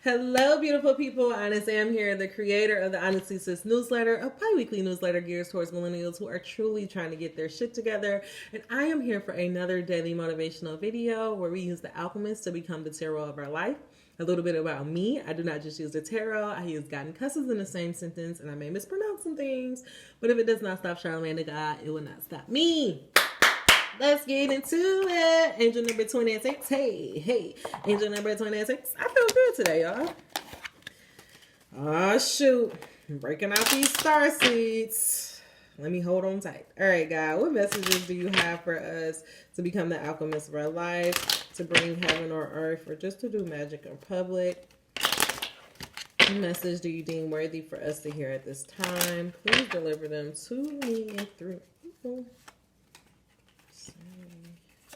Hello, beautiful people. Honest Am here, the creator of the Honestly Sis newsletter, a bi-weekly newsletter geared towards millennials who are truly trying to get their shit together. And I am here for another daily motivational video where we use the alchemist to become the tarot of our life. A little bit about me. I do not just use the tarot. I use God and cusses in the same sentence, and I may mispronounce some things. But if it does not stop Charlamagne the God, it will not stop me. Let's get into it. Angel number 26. Hey. Angel number 26. I feel good today, y'all. Oh, shoot. I'm breaking out these star seeds. Let me hold on tight. All right, God. What messages do you have for us to become the alchemist of our life, to bring heaven or earth, or just to do magic in public? What message do you deem worthy for us to hear at this time? Please deliver them to me and through people.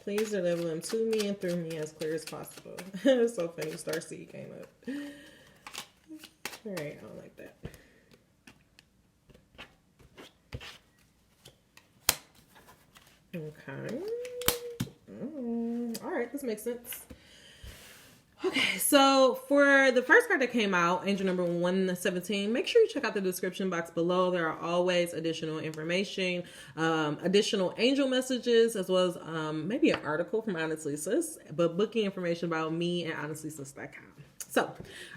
Please deliver them to me and through me as clear as possible. It's so funny. Starseed came up. All right, I don't like that. Okay. All right, this makes sense. Okay, so for the first card that came out, angel number 117, make sure you check out the description box below. There are always additional information, additional angel messages, as well as maybe an article from Honestly Sis, but booking information about me at honestlysis.com. So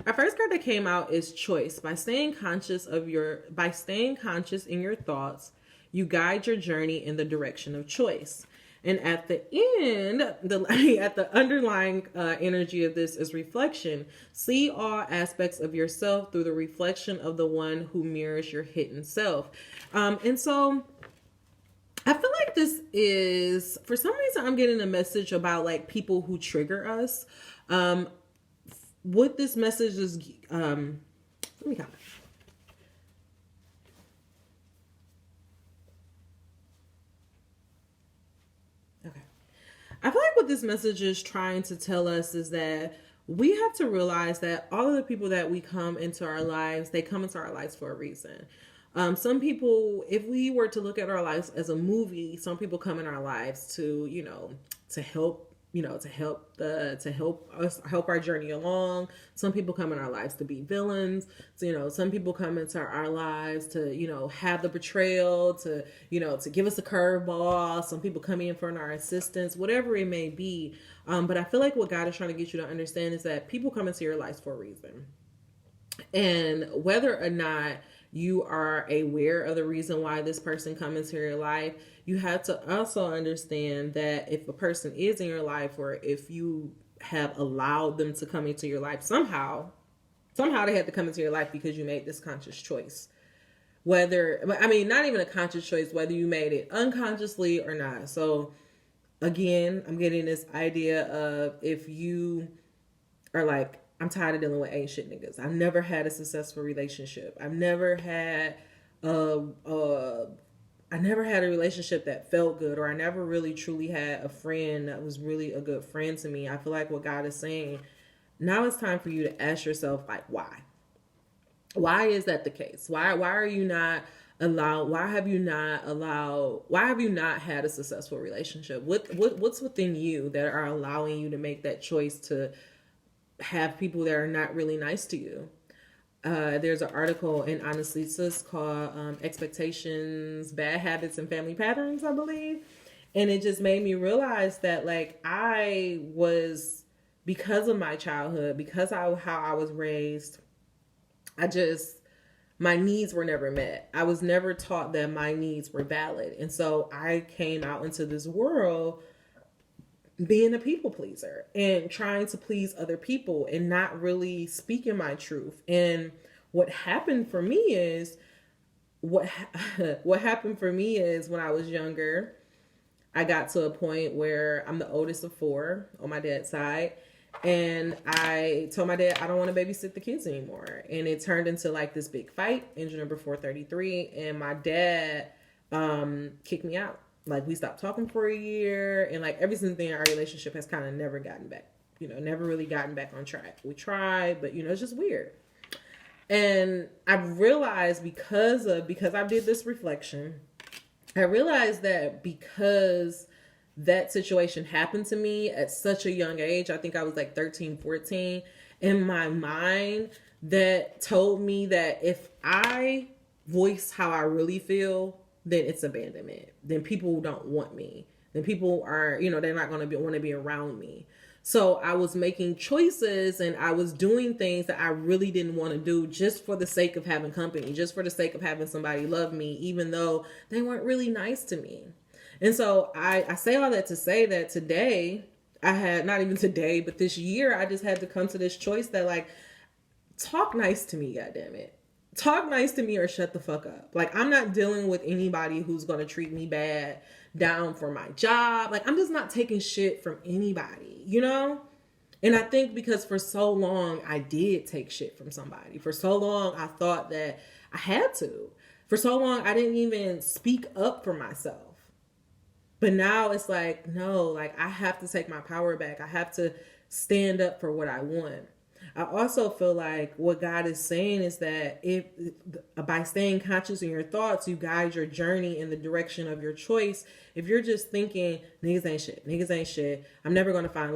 our first card that came out is choice. By staying conscious in your thoughts, you guide your journey in the direction of choice. And at the end, at the underlying energy of this is reflection. See all aspects of yourself through the reflection of the one who mirrors your hidden self. And so I feel like this is, for some reason, I'm getting a message about like people who trigger us. What this message is, let me comment. I feel like what this message is trying to tell us is that we have to realize that all of the people that we come into our lives, they come into our lives for a reason. Some people, if we were to look at our lives as a movie, some people come in our lives to, to help us help our journey along. Some people come in our lives to be villains. So, some people come into our lives to, have the betrayal, to give us a curveball. Some people come in for our assistance, whatever it may be. But I feel like what God is trying to get you to understand is that people come into your lives for a reason. And whether or not you are aware of the reason why this person comes into your life, you have to also understand that if a person is in your life, or if you have allowed them to come into your life somehow they had to come into your life because you made this conscious choice. Not even a conscious choice, whether you made it unconsciously or not. So again, I'm getting this idea of, if you are like, I'm tired of dealing with ain't shit niggas. I've never had a successful relationship. I've never had a relationship that felt good, or I never really truly had a friend that was really a good friend to me. I feel like what God is saying, now it's time for you to ask yourself, like, why? Why is that the case? Why have you not had a successful relationship? What's within you that are allowing you to make that choice to have people that are not really nice to you? There's an article in Honestly Sis called Expectations, Bad Habits, and Family Patterns, I believe. And it just made me realize that, like, I was, because of my childhood, because of how I was raised, my needs were never met. I was never taught that my needs were valid. And so I came out into this world being a people pleaser and trying to please other people and not really speaking my truth. And what happened for me is when I was younger, I got to a point where I'm the oldest of 4 on my dad's side. And I told my dad I don't want to babysit the kids anymore. And it turned into like this big fight, engine number 433. And my dad kicked me out. Like, we stopped talking for a year, and like ever since then, our relationship has kind of never gotten back, never really gotten back on track. We tried, but it's just weird. And I've realized because I did this reflection, I realized that because that situation happened to me at such a young age. I think I was like 13, 14. In my mind, that told me that if I voice how I really feel, then it's abandonment. Then people don't want me. Then people are, they're not going to want to be around me. So I was making choices and I was doing things that I really didn't want to do just for the sake of having company, just for the sake of having somebody love me, even though they weren't really nice to me. And so I say all that to say that today, I had, not even today, but this year, I just had to come to this choice that, like, talk nice to me, goddammit. Talk nice to me or shut the fuck up. Like, I'm not dealing with anybody who's going to treat me bad down for my job. Like, I'm just not taking shit from anybody, And I think because for so long, I did take shit from somebody. For so long, I thought that I had to. For so long, I didn't even speak up for myself. But now it's like, no, like, I have to take my power back. I have to stand up for what I want. I also feel like what God is saying is that if by staying conscious in your thoughts, you guide your journey in the direction of your choice. If you're just thinking, niggas ain't shit, I'm never going to find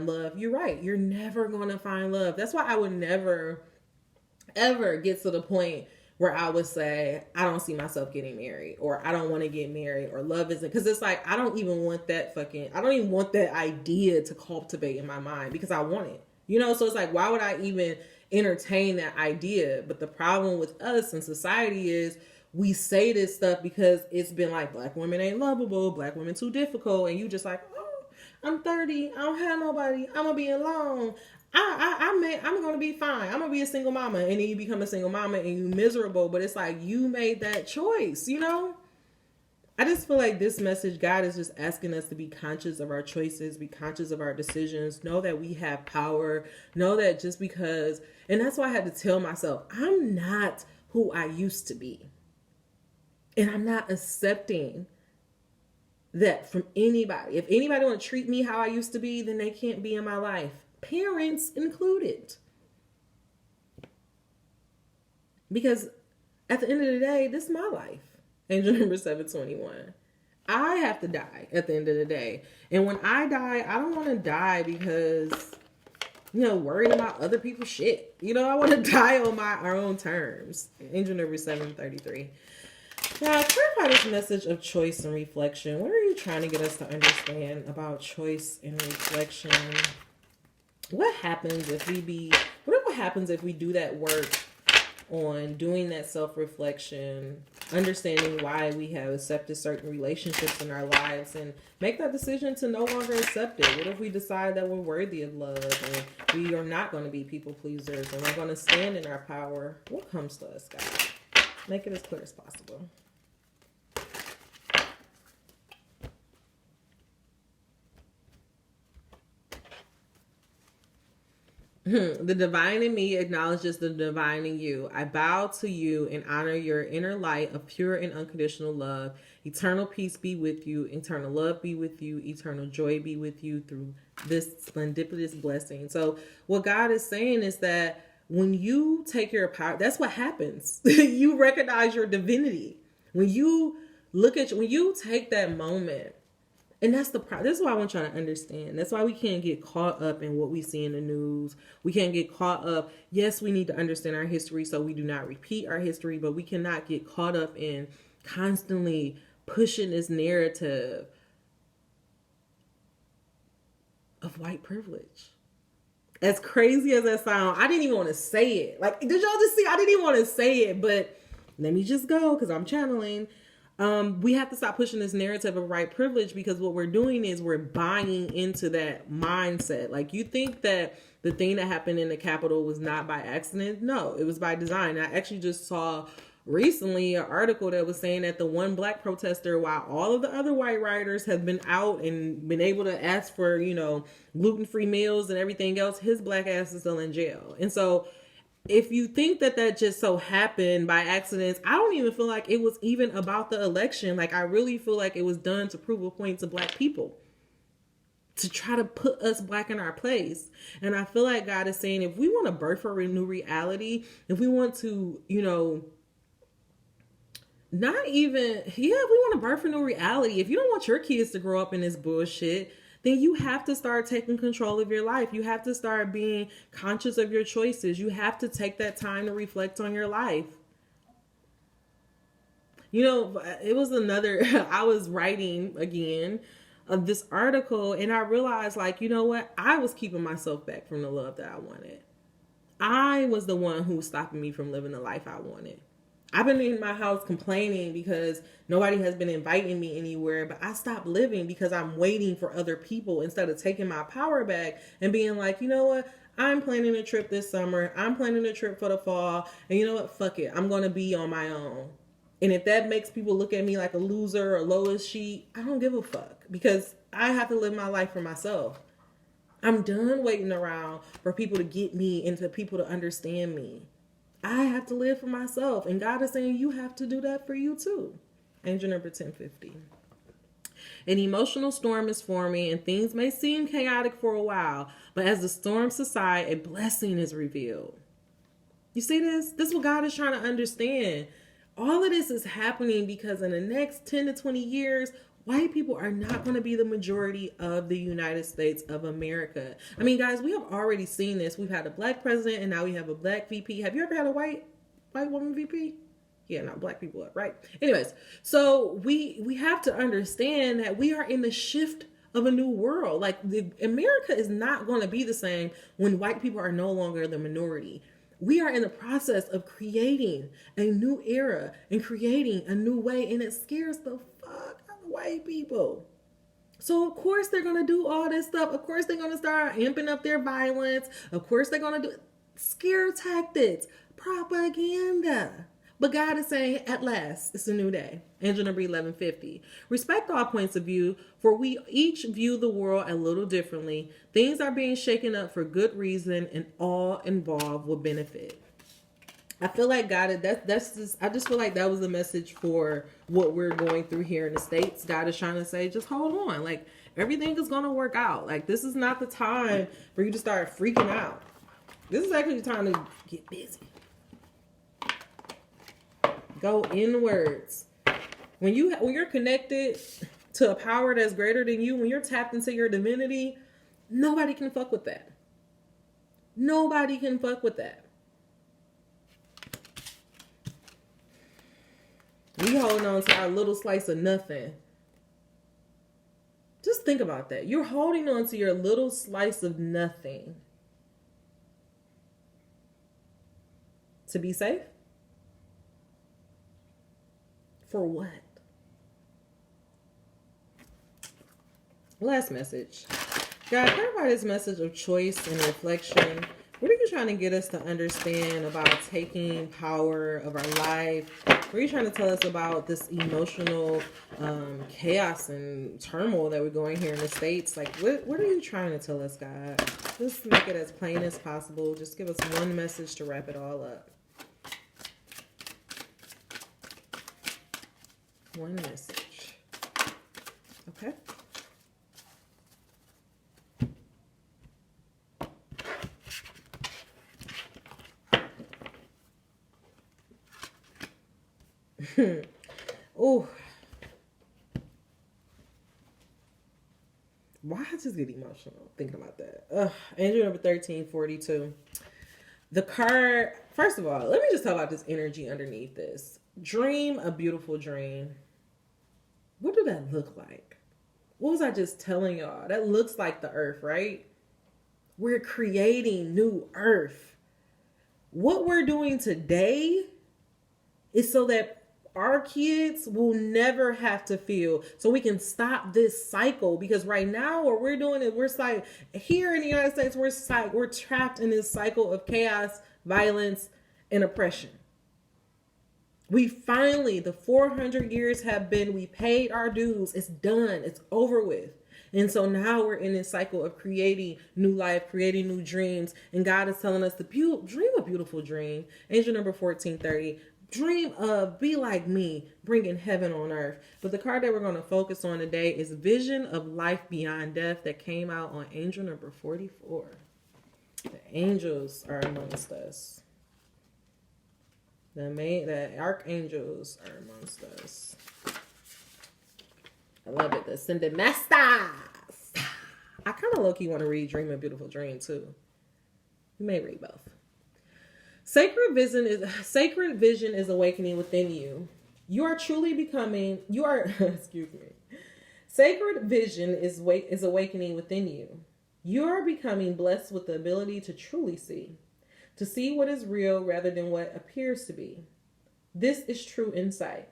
love, you're right. You're never going to find love. That's why I would never, ever get to the point where I would say, I don't see myself getting married, or I don't want to get married, or love isn't, because it's like, I don't even want that idea to cultivate in my mind, because I want it. So it's like, why would I even entertain that idea? But the problem with us in society is we say this stuff because it's been like, black women ain't lovable, black women too difficult. And you just like, oh, I'm 30. I don't have nobody. I'm going to be alone. I'm going to be fine. I'm going to be a single mama. And then you become a single mama and you miserable. But it's like, you made that choice, I just feel like this message, God is just asking us to be conscious of our choices, be conscious of our decisions, know that we have power, know that just because, and that's why I had to tell myself, I'm not who I used to be. And I'm not accepting that from anybody. If anybody want to treat me how I used to be, then they can't be in my life. Parents included. Because at the end of the day, this is my life. Angel number 721. I have to die at the end of the day. And when I die, I don't want to die because, worried about other people's shit. I want to die on our own terms. Angel number 733. Now, clarify this message of choice and reflection. What are you trying to get us to understand about choice and reflection? What happens if whatever happens if we do that work on doing that self-reflection, understanding why we have accepted certain relationships in our lives, and make that decision to no longer accept it? What if we decide that we're worthy of love and we are not going to be people pleasers and we're going to stand in our power? What comes to us, guys? Make it as clear as possible. The divine in me acknowledges the divine in you. I bow to you and honor your inner light of pure and unconditional love. Eternal peace be with you. Eternal love be with you. Eternal joy be with you through this splendidous blessing. So what God is saying is that when you take your power, that's what happens. You recognize your divinity. When you when you take that moment, and that's this is why I want y'all to understand. That's why we can't get caught up in what we see in the news. We can't get caught up. Yes, we need to understand our history so we do not repeat our history, but we cannot get caught up in constantly pushing this narrative of white privilege. As crazy as that sounds, I didn't even want to say it. Like, did y'all just see? I didn't even want to say it, but let me just go because I'm channeling. We have to stop pushing this narrative of white privilege, because what we're doing is we're buying into that mindset. Like, you think that the thing that happened in the Capitol was not by accident? No, it was by design. I actually just saw recently an article that was saying that the one black protester, while all of the other white rioters have been out and been able to ask for, gluten-free meals and everything else, his black ass is still in jail. And so if you think that just so happened by accidents, I don't even feel like it was even about the election. Like, I really feel like it was done to prove a point to black people, to try to put us black in our place. And I feel like God is saying, if we want to birth a new reality, if we want to, Not even, yeah, we want to birth a new reality. If you don't want your kids to grow up in this bullshit, then you have to start taking control of your life. You have to start being conscious of your choices. You have to take that time to reflect on your life. You know, it was another, I was writing again of this article and I realized, like, you know what? I was keeping myself back from the love that I wanted. I was the one who was stopping me from living the life I wanted. I've been in my house complaining because nobody has been inviting me anywhere, but I stopped living because I'm waiting for other people instead of taking my power back and being like, you know what? I'm planning a trip this summer. I'm planning a trip for the fall. And you know what? Fuck it. I'm going to be on my own. And if that makes people look at me like a loser or lowest sheet, I don't give a fuck because I have to live my life for myself. I'm done waiting around for people to get me and for people to understand me. I have to live for myself. And God is saying you have to do that for you too. Angel number 1050. An emotional storm is forming and things may seem chaotic for a while, but as the storm subsides, a blessing is revealed. You see this? This is what God is trying to understand. All of this is happening because in the next 10 to 20 years, white people are not going to be the majority of the United States of America. I mean, guys, we have already seen this. We've had a black president and now we have a black VP. Have you ever had a white woman VP? Yeah, no, black people are, right? Anyways, so we have to understand that we are in the shift of a new world. Like America is not going to be the same when white people are no longer the minority. We are in the process of creating a new era and creating a new way, and it scares the fuck out of white people. So of course they're going to do all this stuff. Of course they're going to start amping up their violence. Of course they're going to do scare tactics, propaganda. But God is saying, at last, it's a new day. Angel number 1150. Respect all points of view, for we each view the world a little differently. Things are being shaken up for good reason, and all involved will benefit. I feel like God, that's just, I just feel like that was the message for what we're going through here in the States. God is trying to say, just hold on. Like, everything is going to work out. Like, this is not the time for you to start freaking out. This is actually the time to get busy. Go inwards. When you're connected to a power that's greater than you, when you're tapped into your divinity, nobody can fuck with that. Nobody can fuck with that. We holding on to our little slice of nothing. Just think about that. You're holding on to your little slice of nothing. To be safe? For what? Last message. God, clarify this message of choice and reflection. What are you trying to get us to understand about taking power of our life? What are you trying to tell us about this emotional chaos and turmoil that we're going here in the States? Like, what are you trying to tell us, God? Just make it as plain as possible. Just give us one message to wrap it all up. One message. Okay. Oh. Why I just get emotional thinking about that? Angel number 1342. The card, first of all, let me just talk about this energy underneath this. Dream a beautiful dream. What did that look like? What was I just telling y'all? That looks like the earth, right? We're creating new earth. What we're doing today is so that our kids will never have to feel, so we can stop this cycle. Because right now what we're doing is we're here in the United States, we're trapped in this cycle of chaos, violence, and oppression. We finally, the 400 years have been, we paid our dues. It's done. It's over with. And so now we're in this cycle of creating new life, creating new dreams. And God is telling us to dream a beautiful dream. Angel number 1430. Dream of, be like me, bringing heaven on earth. But the card that we're going to focus on today is Vision of Life Beyond Death, that came out on angel number 44. The angels are amongst us. The archangels are amongst us. I love it. The ascended masters. I kind of low-key want to read Dream a Beautiful Dream too. You may read both. Sacred vision is awakening within you. You are truly becoming. Excuse me. Sacred vision is awakening within you. You are becoming blessed with the ability to truly see. To see what is real rather than what appears to be. This is true insight.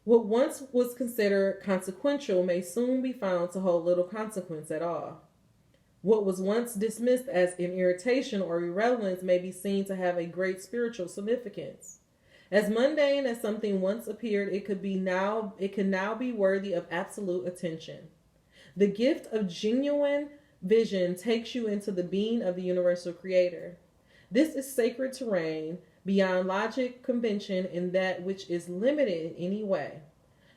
What once was considered consequential may soon be found to hold little consequence at all. What was once dismissed as an irritation or irrelevance may be seen to have a great spiritual significance. As mundane as something once appeared, it can now be worthy of absolute attention. The gift of genuine vision takes you into the being of the universal creator. This is sacred terrain, beyond logic, convention, and that which is limited in any way.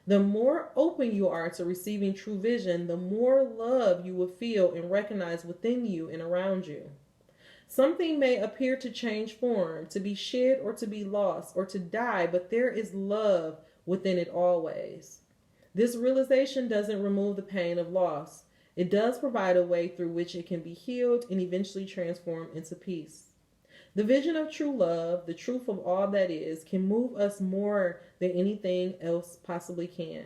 The more open you are to receiving true vision, the more love you will feel and recognize within you and around you. Something may appear to change form, to be shed or to be lost or to die, but there is love within it always. This realization doesn't remove the pain of loss. It does provide a way through which it can be healed and eventually transformed into peace. The vision of true love, the truth of all that is, can move us more than anything else possibly can.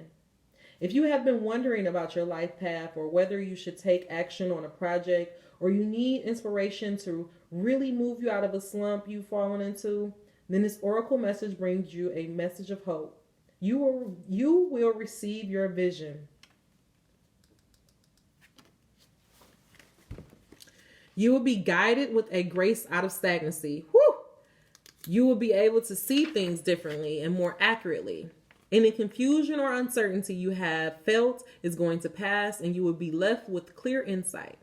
If you have been wondering about your life path or whether you should take action on a project or you need inspiration to really move you out of a slump you've fallen into, then this oracle message brings you a message of hope. You will receive your vision. You will be guided with a grace out of stagnancy. Whew! You will be able to see things differently and more accurately. Any confusion or uncertainty you have felt is going to pass, and you will be left with clear insight.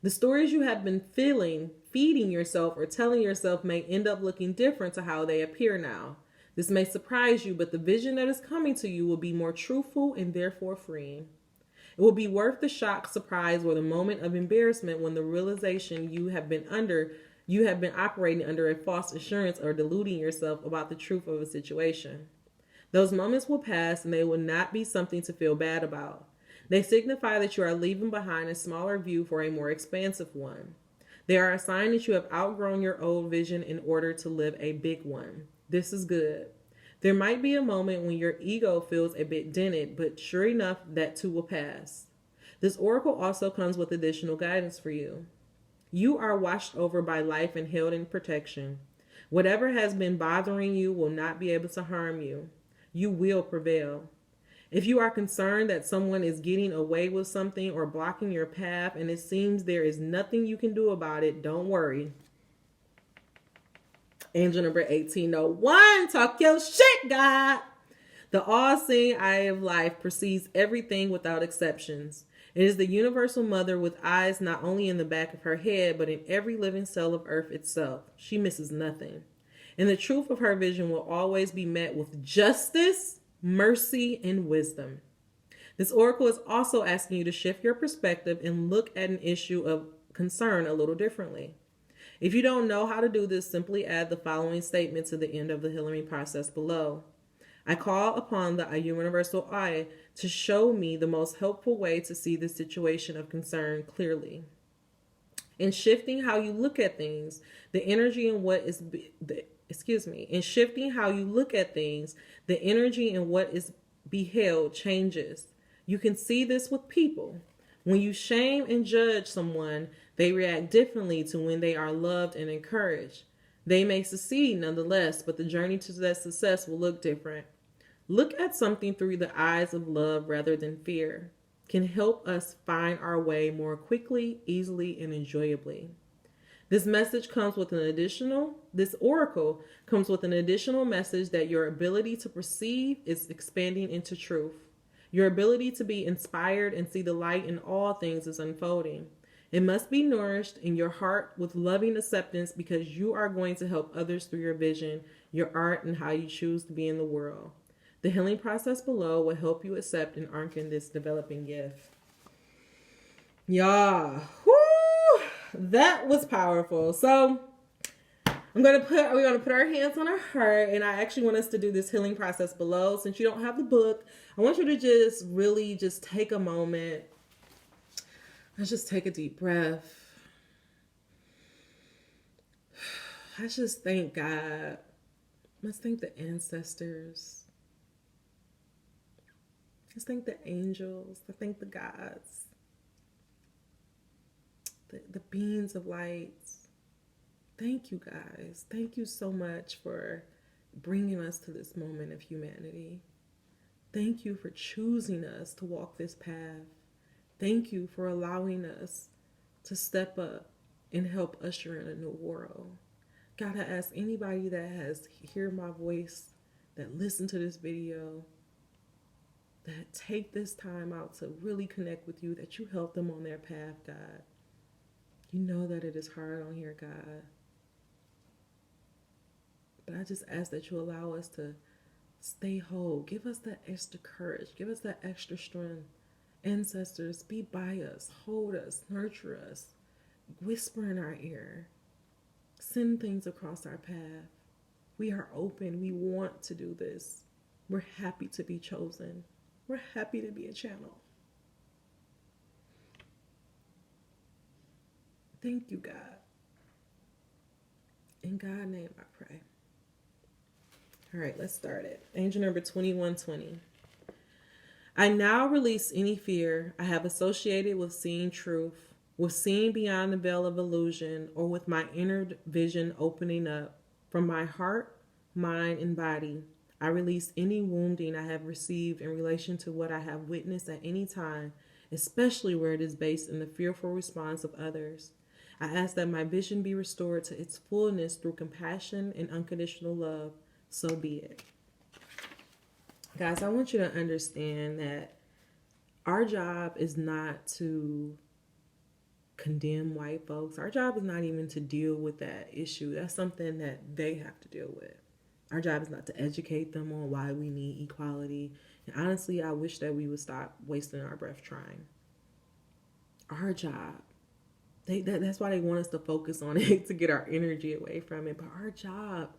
The stories you have been feeding yourself or telling yourself may end up looking different to how they appear now. This may surprise you, but the vision that is coming to you will be more truthful and therefore freeing. It will be worth the shock, surprise, or the moment of embarrassment when the realization you have been operating under a false assurance or deluding yourself about the truth of a situation. Those moments will pass and they will not be something to feel bad about. They signify that you are leaving behind a smaller view for a more expansive one. They are a sign that you have outgrown your old vision in order to live a big one. This is good. There might be a moment when your ego feels a bit dented, but sure enough, that too will pass. This oracle also comes with additional guidance for you. You are watched over by life and held in protection. Whatever has been bothering you will not be able to harm you. You will prevail. If you are concerned that someone is getting away with something or blocking your path and it seems there is nothing you can do about it, don't worry. Angel number 1801, talk your shit, God. The all-seeing eye of life perceives everything without exceptions. It is the universal mother with eyes not only in the back of her head, but in every living cell of earth itself. She misses nothing. And the truth of her vision will always be met with justice, mercy, and wisdom. This oracle is also asking you to shift your perspective and look at an issue of concern a little differently. If you don't know how to do this, simply add the following statement to the end of the healing process below. I call upon the universal eye to show me the most helpful way to see the situation of concern clearly. In shifting how you look at things, the energy in what is beheld changes. You can see this with people. When you shame and judge someone, they react differently to when they are loved and encouraged. They may succeed nonetheless, but the journey to that success will look different. Look at something through the eyes of love rather than fear. Can help us find our way more quickly, easily, and enjoyably. This oracle comes with an additional message that your ability to perceive is expanding into truth. Your ability to be inspired and see the light in all things is unfolding. It must be nourished in your heart with loving acceptance because you are going to help others through your vision, your art, and how you choose to be in the world. The healing process below will help you accept and anchor this developing gift. Yeah. Whoo! That was powerful. So we're gonna put our hands on our heart, and I actually want us to do this healing process below. Since you don't have the book, I want you to just really just take a moment. Let's just take a deep breath. Let's just thank God. Let's thank the ancestors. Let's thank the angels. Let's thank the gods. The beings of light. Thank you guys. Thank you so much for bringing us to this moment of humanity. Thank you for choosing us to walk this path. Thank you for allowing us to step up and help usher in a new world. God, I ask anybody that has heard my voice, that listen to this video, that take this time out to really connect with you, that you help them on their path, God. You know that it is hard on here, God. But I just ask that you allow us to stay whole. Give us that extra courage. Give us that extra strength. Ancestors, be by us. Hold us. Nurture us. Whisper in our ear. Send things across our path. We are open. We want to do this. We're happy to be chosen. We're happy to be a channel. Thank you, God. In God's name I pray. All right, let's start it. Angel number 2120. I now release any fear I have associated with seeing truth, with seeing beyond the veil of illusion, or with my inner vision opening up. From my heart, mind, and body, I release any wounding I have received in relation to what I have witnessed at any time, especially where it is based in the fearful response of others. I ask that my vision be restored to its fullness through compassion and unconditional love. So be it. Guys, I want you to understand that our job is not to condemn white folks. Our job is not even to deal with that issue. That's something that they have to deal with. Our job is not to educate them on why we need equality. And honestly, I wish that we would stop wasting our breath trying. Our job, that's why they want us to focus on it, to get our energy away from it. But our job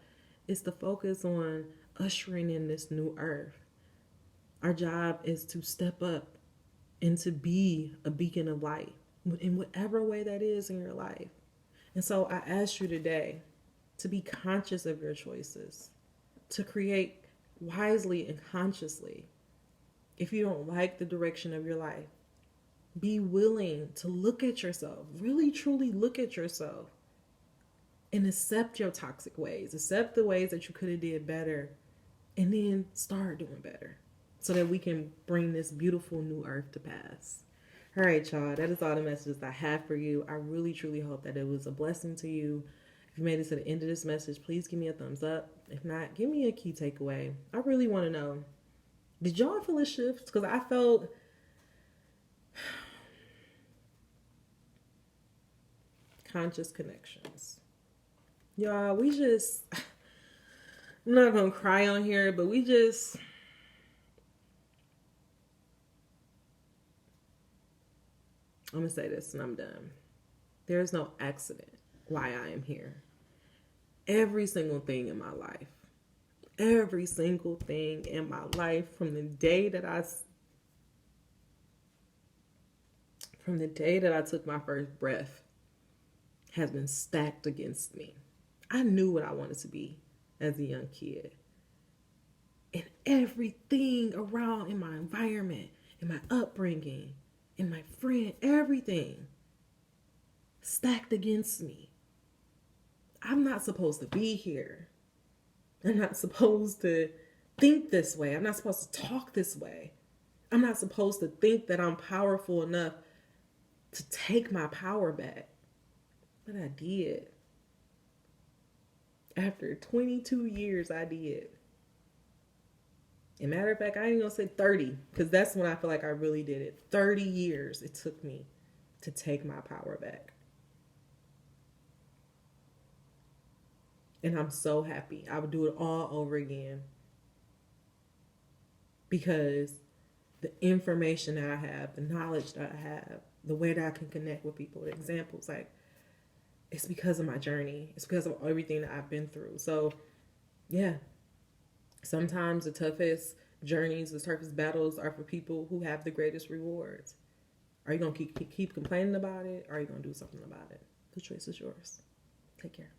is to focus on ushering in this new earth. Our job is to step up and to be a beacon of light in whatever way that is in your life. And so I ask you today to be conscious of your choices, to create wisely and consciously. If you don't like the direction of your life, be willing to look at yourself, really truly look at yourself, and accept your toxic ways, accept the ways that you could have did better, and then start doing better so that we can bring this beautiful new earth to pass. All right, y'all, that is all the messages I have for you. I really, truly hope that it was a blessing to you. If you made it to the end of this message, please give me a thumbs up. If not, give me a key takeaway. I really want to know, did y'all feel a shift? Because I felt conscious connections. Y'all, I'm not going to cry on here, but I'm going to say this and I'm done. There is no accident why I am here. Every single thing in my life, from the day that I took my first breath, has been stacked against me. I knew what I wanted to be as a young kid. And everything around in my environment, in my upbringing, in my friend, everything stacked against me. I'm not supposed to be here. I'm not supposed to think this way. I'm not supposed to talk this way. I'm not supposed to think that I'm powerful enough to take my power back. But I did. After 22 years, I did. As a matter of fact, I ain't gonna say 30, because that's when I feel like I really did it. 30 years it took me to take my power back. And I'm so happy. I would do it all over again. Because the information that I have, the knowledge that I have, the way that I can connect with people, the examples, like, it's because of my journey. It's because of everything that I've been through. So, yeah. Sometimes the toughest journeys, the toughest battles are for people who have the greatest rewards. Are you going to keep complaining about it, or are you going to do something about it? The choice is yours. Take care.